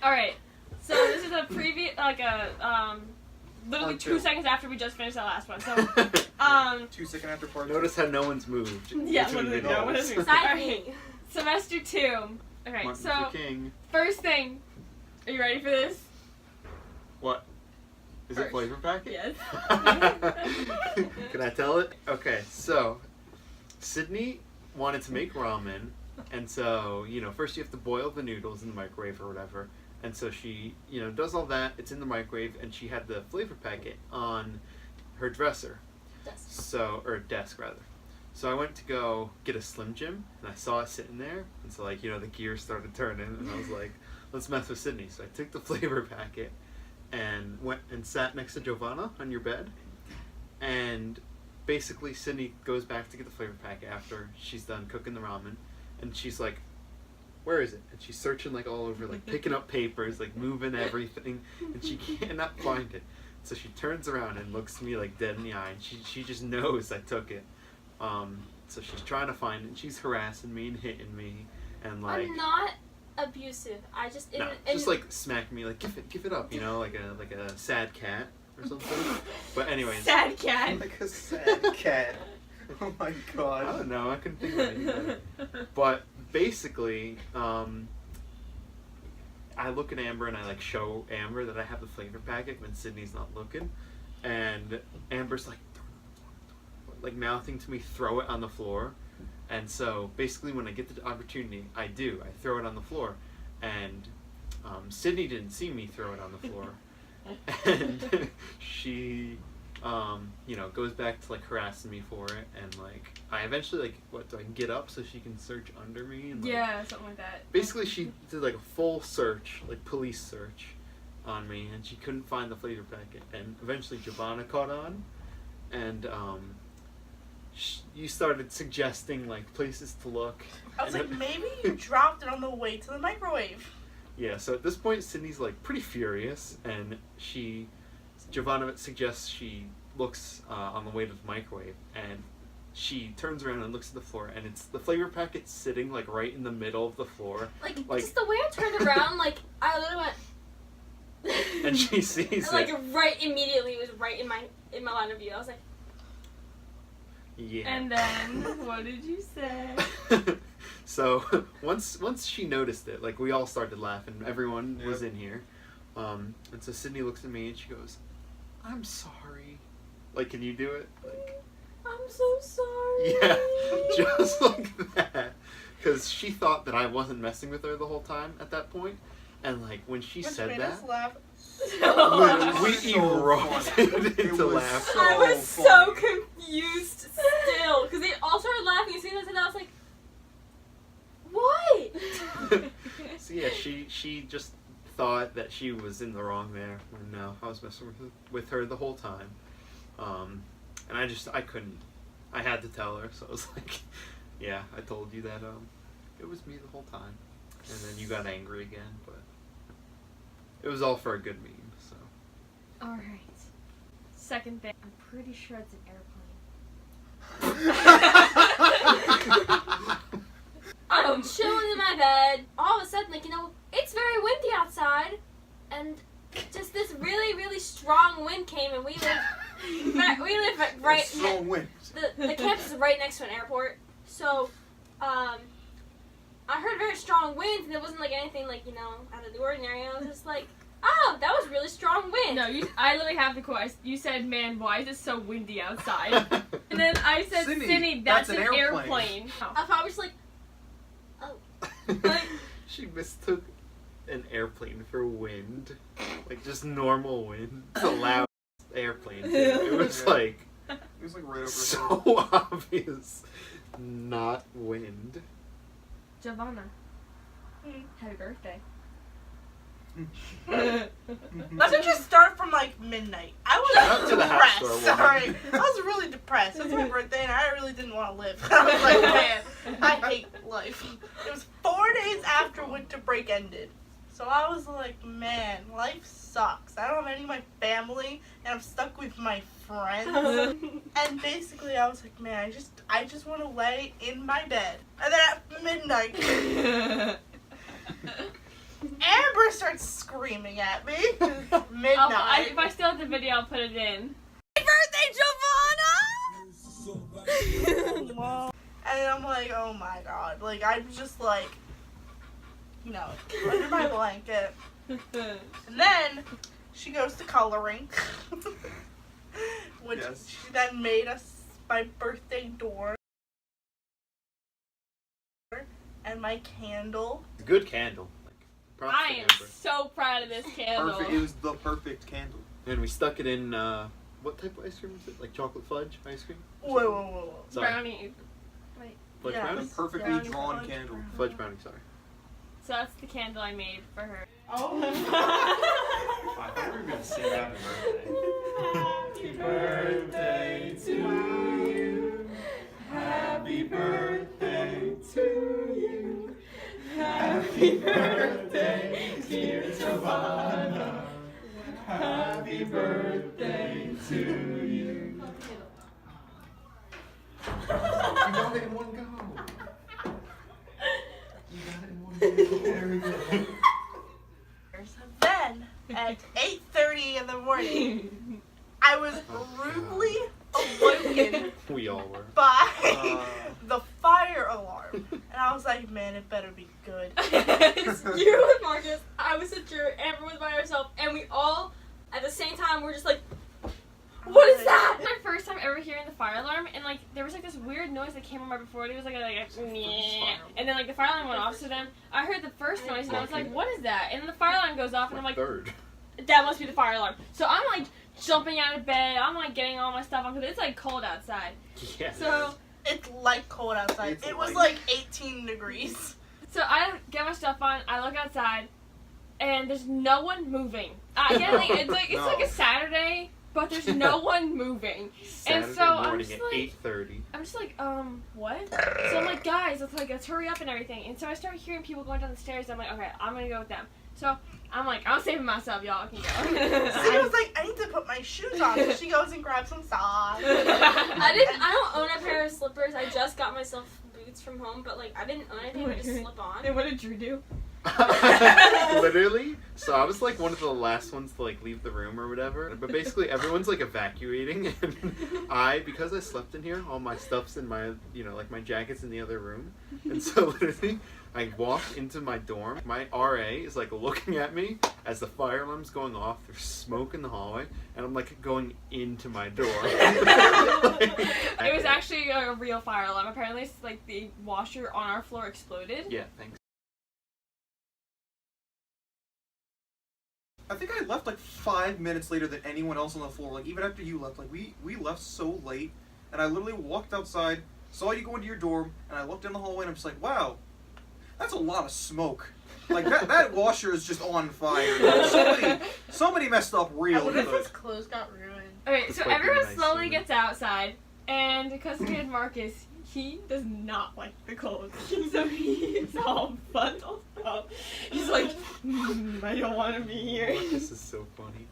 Alright, so this is a previous, literally 2 seconds after we just finished that last one. So, 2 second after part. Notice how no one's moved. yeah, between literally, videos. no one has moved. Side Alright, me. semester 2. Okay, Martin so, Luther King. first thing, are you ready for this? What? Is it First. flavor packet? Yes. Can I tell it? Okay, so Sydney wanted to make ramen, and so, first you have to boil the noodles in the microwave or whatever. And so she, does all that. It's in the microwave, and she had the flavor packet on her dresser. Or desk, rather. So I went to go get a Slim Jim, and I saw it sitting there. And so, the gears started turning, and I was like, let's mess with Sydney. So I took the flavor packet and went and sat next to Giovanna on your bed. And basically, Sydney goes back to get the flavor packet after she's done cooking the ramen. And she's like, where is it? And she's searching all over, picking up papers, moving everything, and she cannot find it. So she turns around and looks me dead in the eye, and she just knows I took it. So she's trying to find it, and she's harassing me and hitting me, and I'm not abusive. I just smack me, give it up, like a sad cat or something. But anyways, Sad cat. Like a sad cat. Oh my I god. don't know. I couldn't think of anything. But basically, I look at Amber and I show Amber that I have the flavor packet when Sydney's not looking, and Amber's mouthing to me, throw it on the floor. And so basically, when I get the opportunity, I throw it on the floor, and Sydney didn't see me throw it on the floor, and she goes back to harassing me for it, and I eventually do I get up so she can search under me? And, Yeah, something like that. Basically, she did a full search, police search, on me, and she couldn't find the flavor packet. And eventually, Giovanna caught on, and you started suggesting places to look. I was like, maybe you dropped it on the way to the microwave. Yeah. So at this point, Sydney's pretty furious, and Giovanna suggests she looks on the way to the microwave, and she turns around and looks at the floor, and it's the flavor packet sitting right in the middle of the floor. Just the way I turned around, I literally went. And she sees and, it. right immediately, it was right in my line of view. I was like. Yeah. And then, what did you say? So once she noticed it, we all started laughing. Everyone was in here, and so Sydney looks at me and she goes, "I'm sorry." Can you do it? I'm so sorry. Yeah, just like that. Because she thought that I wasn't messing with her the whole time at that point, and when she Which said made that, us laugh. we So erupted funny. It into was laugh. so I was so funny. confused still because they all started laughing. As soon as I said that, I was like, "What?" So yeah, she just thought that she was in the wrong there. No, I was messing with her the whole time. And I couldn't. I had to tell her, so I was like, yeah, I told you that it was me the whole time. And then you got angry again, but it was all for a good meme, so. Alright. Second thing. I'm pretty sure it's an airplane. I'm chilling in my bed. All of a sudden, it's very windy outside, and just this really, really strong wind came, and we live right. Strong wind. The campus is right next to an airport, so I heard very strong winds, and it wasn't anything out of the ordinary. I was just like, oh, that was really strong wind. No, I literally have the quote. You said, "Man, why is it so windy outside?" And then I said, Sydney, "Sydney, that's an airplane." airplane." I probably just She mistook an airplane for wind, just normal wind. It's a loud airplane too. It was It was right over her. so obvious, not wind. Giovanna, Mm. happy birthday. Let's just start from midnight. I Shout out was to the house store depressed. woman. Sorry, I was really depressed. It's my birthday, and I really didn't want to live. I was like, man, I hate life. It was 4 days after winter break ended, so I was like, man, life sucks. I don't have any of my family, and I'm stuck with my friends. And basically, I was like, man, I just want to lay in my bed. And then at midnight, Amber starts screaming at me. It's midnight. If I still have the video, I'll put it in. And I'm like, oh my god. Like, I'm just like, you know, under my blanket. And then she goes to coloring. Which Yes. she then made us my birthday door. And my candle. Good candle. Like, props to I am Amber. so proud of this candle. Perfect. It was the perfect candle. And we stuck it in, what type of ice cream is it? Like chocolate fudge ice cream? Whoa. Sorry. Brownie. Fudge Yes. brownie? The perfectly Brownie drawn fudge candle. brownie. Fudge brownie, sorry. So that's the candle I made for her. Oh. I thought we were gonna sing happy birthday. Happy birthday to you. Happy birthday to you. Happy birthday, dear Giovanna. Happy birthday to you. You got it in one go. You got it in one go. There we go. Then, at 8:30 in the morning, I was rudely awoken We all were. by Uh. the fire alarm. And I was like, man, it better be good. It's you and Marcus. I was at your Amber was by herself, and we all at the same time were just like, "What is that?" My first time ever hearing the fire alarm, and like there was like this weird noise that came on right before it. It was like a meh, and then like the fire alarm went off. So then I heard the first noise, and I was like, "What is that?" And then the fire alarm goes off, and I'm like, Third. "That must be the fire alarm." So I'm like jumping out of bed. I'm like getting all my stuff on because it's like cold outside. Yeah. So It's like cold outside. It's It was like- like 18 degrees. I get my stuff on. I look outside, and there's no one moving. I get like it's like No. a Saturday, but there's no one moving. Saturday so I'm morning just at like- 8:30. I'm just like, what? So I'm like, guys, let's hurry up and everything. And so I start hearing people going down the stairs. I'm like, okay, I'm gonna go with them. So I'm like, I'm saving myself, y'all can go. She was like, I need to put my shoes on. So she goes and grabs some socks. I don't own a pair of slippers. I just got myself boots from home, but like I didn't own anything to just slip on. And what did Drew do? Literally. So I was like one of the last ones to like leave the room or whatever. But basically everyone's like evacuating, and because I slept in here, all my stuff's in my like my jacket's in the other room, and so literally I walk into my dorm. My RA is like looking at me as the fire alarm's going off. There's smoke in the hallway, and I'm like going into my door. It was actually a real fire alarm. Apparently, it's like the washer on our floor exploded. Yeah, thanks. I think I left like 5 minutes later than anyone else on the floor. Like even after you left, like we left so late, and I literally walked outside, saw you go into your dorm, and I looked down the hallway, and I'm just like, wow, that's a lot of smoke. Like that washer is just on fire. Somebody messed up I real wonder if good. his clothes got ruined. Okay, It's so quite everyone nice, slowly isn't it? gets outside, and because we had Marcus, he does not like the cold. So he's all bundled up. He's like, I don't want to be here. This is so funny.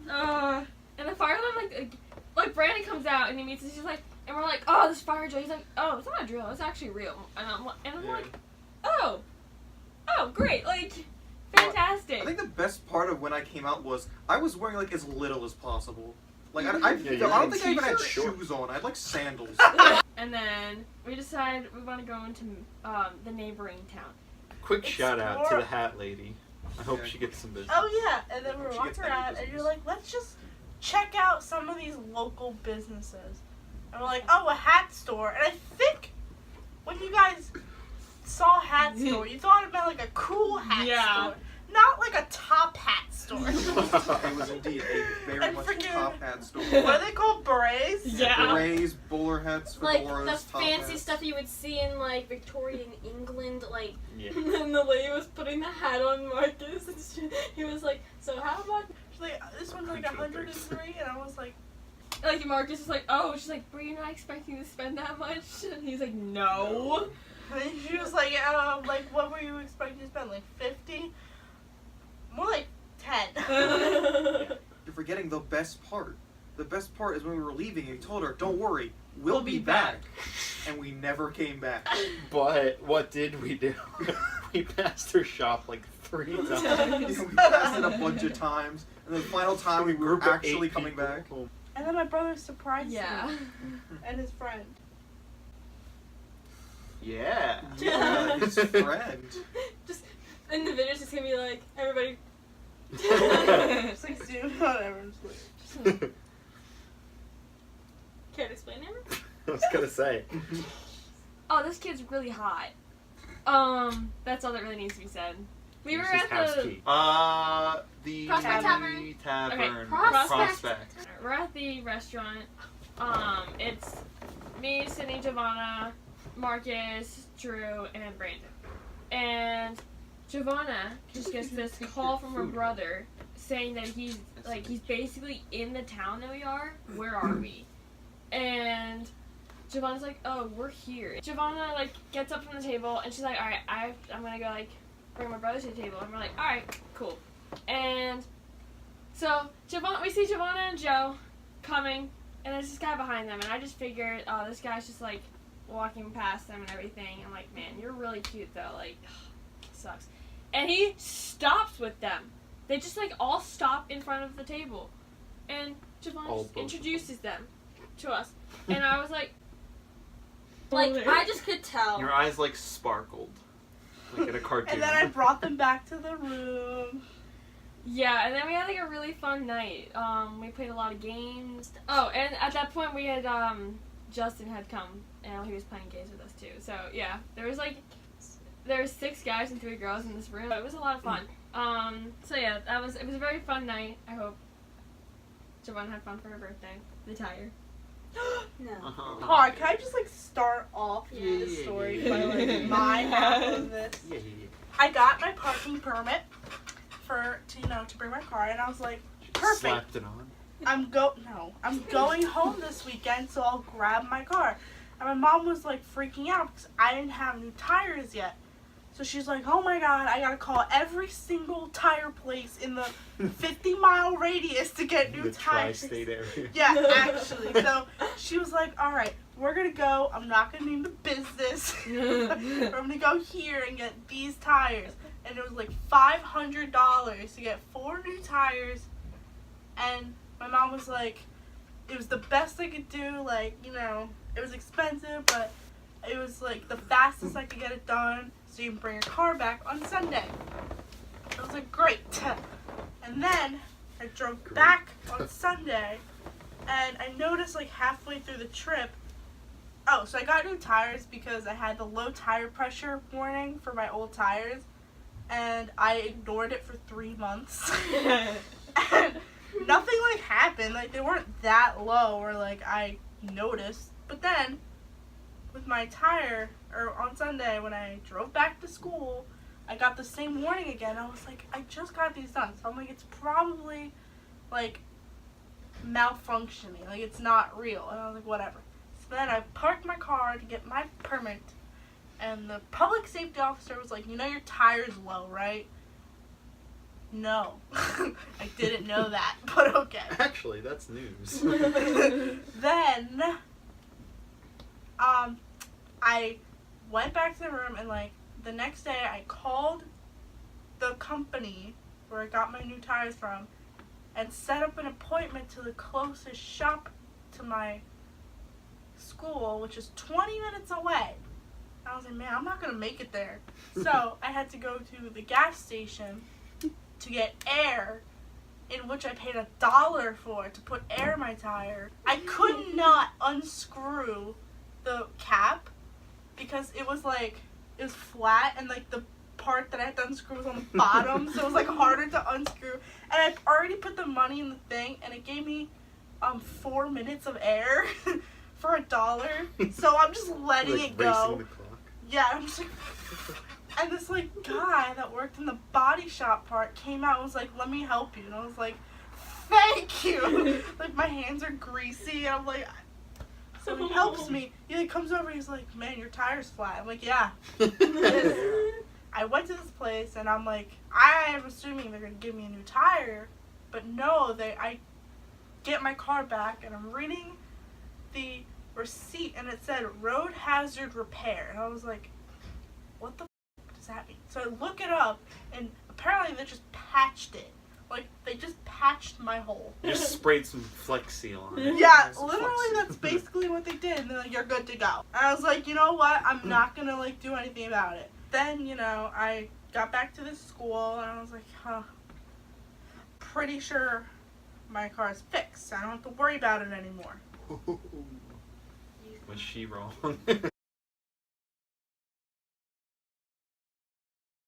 And the fire alarm, like Brandon comes out and he meets us. He's like, and we're like, oh, this fire drill. He's like, oh, it's not a drill. It's actually real. And I'm Yeah. like, oh, great, like, fantastic. I think the best part of when I came out was I was wearing like as little as possible. Like I Yeah, I you're don't in think I even had t-shirt. shoes on. I had like sandals. And then we decide we want to go into the neighboring town. Quick shout out to Explore- the hat lady. I hope Yeah. she gets some business. Oh yeah, and then we're She walking gets any around, and business. you're like, let's just check out some of these local businesses. And we're like, oh, a hat store. And I think when you guys saw hat store, you thought it meant like a cool hat Yeah. store, not like a top hat store. It was indeed a very And much freaking- top hat store. What are they called? Berets? Yeah. Berets, bowler hats, Like fedoras, the top fancy hats. stuff you would see in like Victorian England, like. Yeah. And then the lady was putting the hat on Marcus, and he was like, "So how about?" She's like, this one's like 103, and I was like, Like Marcus is like, oh, she's like, were you not expecting to spend that much? And he's like, no. and then she was like, what were you expecting to spend? Like 50? More like 10. You're forgetting the best part. The best part is when we were leaving, you told her, don't worry, we'll We'll be be back. back. And we never came back. But what did we do? We passed her shop like 3 times. We passed it a bunch of times, and then the final time we were Group of actually 8 coming people. back. Oh. And then my brother surprised Yeah. me and his friend. Yeah. Yeah, his friend. Just in the video's just gonna be like everybody. It's like Zoom, whatever. Just like, Care to explain it? I was gonna say. Oh, this kid's really hot. That's all that really needs to be said. We were Use his at house the key. The Prospect Tavern. Tavern. Okay, Prospect. we're at the restaurant. It's me, Sydney, Giovanna, Marcus, Drew, and Brandon. And Giovanna just gets this call from her brother saying that he's basically in the town that we are. Where are we? And Giovanna's like, oh, we're here. Giovanna like gets up from the table and she's like, all right, I'm gonna go like bring my brother to the table. And we're like, all right, cool. And so we see Giovanna and Joe coming, and there's this guy behind them, and I just figured, oh, this guy's just like walking past them and everything. I'm like, man, you're really cute though. Like, sucks. And he stops with them. They just like all stop in front of the table, and Giovanna All just both of them. introduces them to us, and I was like, Like I just could tell. Your eyes like sparkled, like in a cartoon. and then I brought them back to the room. yeah. And then we had like a really fun night. We played a lot of games. Oh, and at that point we had Justin had come, and he was playing games with us too. So yeah, there was 6 guys and 3 girls in this room. It was a lot of fun. So yeah, it was a very fun night. I hope Giovanna had fun for her birthday. The tire. No. Uh-huh. Alright, can I just like start off Yeah, this yeah, story yeah, by yeah, like yeah. my half of this? Yeah. I got my parking permit to bring my car, and I was like, perfect. Slapped it on. I'm going home this weekend, so I'll grab my car. And my mom was like freaking out because I didn't have new tires yet. So she's like, oh my god, I gotta call every single tire place in the 50-mile radius to get new The tires. tri-state area. Yeah, actually. So she was like, alright, we're gonna go. I'm not gonna name the business. I'm gonna go here and get these tires. And it was like $500 to get 4 new tires. And my mom was like, it was the best I could do. Like, you know, it was expensive, but it was like the fastest I could get it done. So you can bring your car back on Sunday. I was like, great. And then I drove back on Sunday, and I noticed like halfway through the trip, oh, so I got new tires because I had the low tire pressure warning for my old tires, and I ignored it for 3 months. And nothing like happened. Like they weren't that low, or like I noticed. But then with my tire, or on Sunday when I drove back to school, I got the same warning again. I was like, I just got these done. So I'm like, it's probably like malfunctioning. Like it's not real. And I was like, whatever. So then I parked my car to get my permit, and the public safety officer was like, you know your tire's low, right? No. I didn't know that, but okay. Actually, that's news. Then I went back to the room, and like the next day I called the company where I got my new tires from and set up an appointment to the closest shop to my school, which is 20 minutes away. I was like, man, I'm not gonna make it there. So I had to go to the gas station to get air, in which I paid $1 for to put air in my tire. I could not unscrew the cap because it was flat, and like the part that I had to unscrew was on the bottom, so it was like harder to unscrew. And I've already put the money in the thing, and it gave me 4 minutes of air for $1. So I'm just letting Like it go. racing the clock. Yeah, I'm just like, and this like guy that worked in the body shop part came out and was like, let me help you. And I was like, thank you. Like my hands are greasy, and I'm like, so he helps me. He like comes over, he's like, man, your tire's flat. I'm like, yeah. I went to this place, and I'm like, I am assuming they're gonna give me a new tire, but no, I get my car back, and I'm reading the receipt, and it said road hazard repair, and I was like, what the f- does that mean? So I look it up, and apparently they just patched it. Like, they just patched my hole. Just sprayed some Flex Seal on it. Yeah, It's a literally flex. that's basically what they did. And they're like, you're good to go. And I was like, you know what? I'm not gonna, like, do anything about it. Then, you know, I got back to this school and I was like, huh, pretty sure my car's fixed. I don't have to worry about it anymore. Was she wrong?